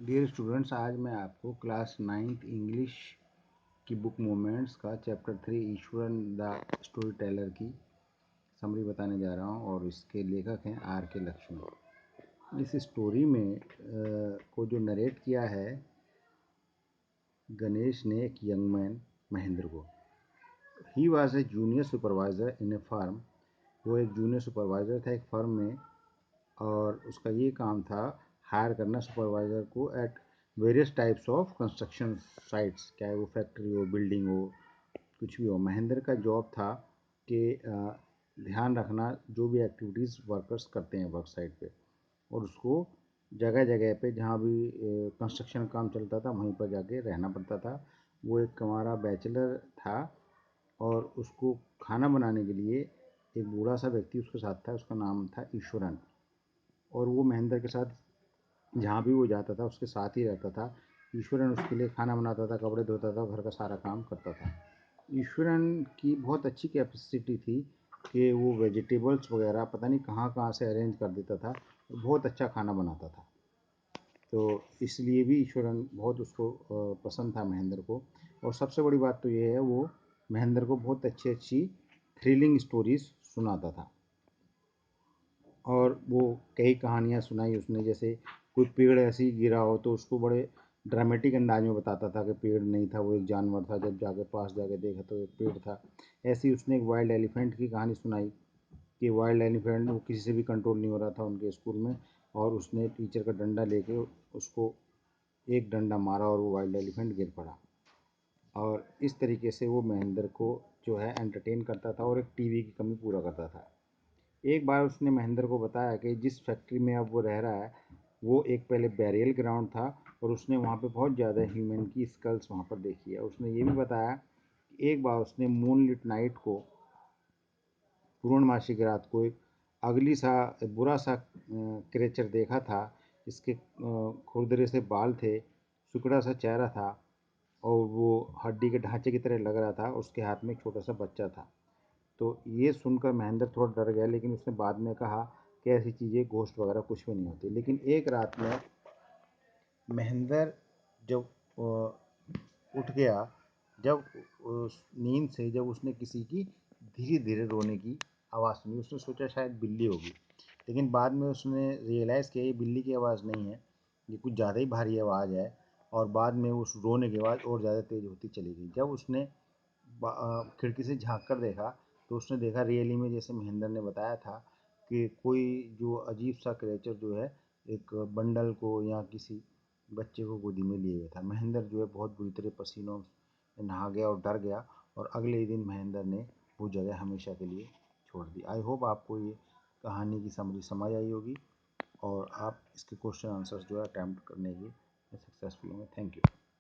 Dear students, आज मैं आपको क्लास 9th इंग्लिश की बुक मोमेंट्स का chapter 3 Eswaran the story teller की समरी बताने जा रहा हूँ और इसके लेखक हैं आर के लक्ष्मण। इस स्टोरी में को जो नरेट किया है गणेश ने एक यंग मैन महेंद्र को। He was a junior supervisor in a farm. वो एक जूनियर सुपरवाइज़र था एक फर्म में और उसका ये काम था हायर करना सुपरवाइज़र को at various types of construction sites, चाहे वो फैक्ट्री हो, बिल्डिंग हो, कुछ भी हो। महेंद्र का जॉब था कि ध्यान रखना जो भी एक्टिविटीज़ वर्कर्स करते हैं वर्क साइट पे, और उसको जगह जगह पे जहाँ भी कंस्ट्रक्शन काम चलता था वहीं पर जाके रहना पड़ता था। वो एक हमारा बैचलर था और उसको खाना बनाने के लिए एक बूढ़ा सा व्यक्ति उसके साथ था, उसका नाम था ईश्वरन। और वो महेंद्र के साथ जहाँ भी वो जाता था उसके साथ ही रहता था। ईश्वरन उसके लिए खाना बनाता था, कपड़े धोता था, घर का सारा काम करता था। ईश्वरन की बहुत अच्छी कैपेसिटी थी कि वो वेजिटेबल्स वगैरह पता नहीं कहाँ कहाँ से अरेंज कर देता था, बहुत अच्छा खाना बनाता था। तो इसलिए भी ईश्वरन बहुत उसको पसंद था महेंद्र को। और सबसे बड़ी बात तो ये है, वो महेंद्र को बहुत अच्छी अच्छी थ्रिलिंग स्टोरीज सुनाता था। और वो कई कहानियाँ सुनाई उसने, जैसे कोई पेड़ ऐसे ही गिरा हो तो उसको बड़े ड्रामेटिक अंदाज में बताता था कि पेड़ नहीं था, वो एक जानवर था, जब जाके पास जाके देखा तो एक पेड़ था। ऐसे ही उसने एक वाइल्ड एलिफेंट की कहानी सुनाई कि वाइल्ड एलिफेंट वो किसी से भी कंट्रोल नहीं हो रहा था उनके स्कूल में, और उसने टीचर का डंडा लेके उसको एक डंडा मारा और वो वाइल्ड एलिफेंट गिर पड़ा। और इस तरीके से वो महेंद्र को जो है एंटरटेन करता था और एक टीवी की कमी पूरा करता था। एक बार उसने महेंद्र को बताया कि जिस फैक्ट्री में अब वो रह रहा है वो एक पहले बैरियल ग्राउंड था और उसने वहाँ पे बहुत ज़्यादा ह्यूमन की स्कल्स वहाँ पर देखी है। उसने ये भी बताया कि एक बार उसने मूनलिट नाइट को, पूर्णमासी की रात को, एक अगली सा बुरा सा क्रेचर देखा था जिसके खुरदरे से बाल थे, सुकड़ा सा चेहरा था और वो हड्डी के ढांचे की तरह लग रहा था। उसके हाथ में एक छोटा सा बच्चा था। तो ये सुनकर महेंद्र थोड़ा डर गया, लेकिन उसने बाद में कहा कि ऐसी चीज़ें घोस्ट वगैरह कुछ भी नहीं होती। लेकिन एक रात में महेंद्र जब उठ गया, जब उस नींद से जब उसने किसी की धीरे धीरे रोने की आवाज़ सुनी, उसने सोचा शायद बिल्ली होगी, लेकिन बाद में उसने रियलाइज़ किया ये बिल्ली की आवाज़ नहीं है, ये कुछ ज़्यादा ही भारी आवाज़ है। और बाद में उस रोने की आवाज़ और ज़्यादा तेज़ होती चली गई। जब उसने खिड़की से झांक कर देखा तो उसने देखा रियली में जैसे महेंद्र ने बताया था कि कोई जो अजीब सा क्रिएचर जो है एक बंडल को या किसी बच्चे को गोदी में लिए हुए था। महेंद्र जो है बहुत बुरी तरह पसीनों में नहा गया और डर गया, और अगले ही दिन महेंद्र ने वो जगह हमेशा के लिए छोड़ दी। आई होप आपको ये कहानी की समझ आई होगी और आप इसके क्वेश्चन आंसर्स जो है अटैम्प्ट करने के सक्सेसफुल होंगे। Thank you.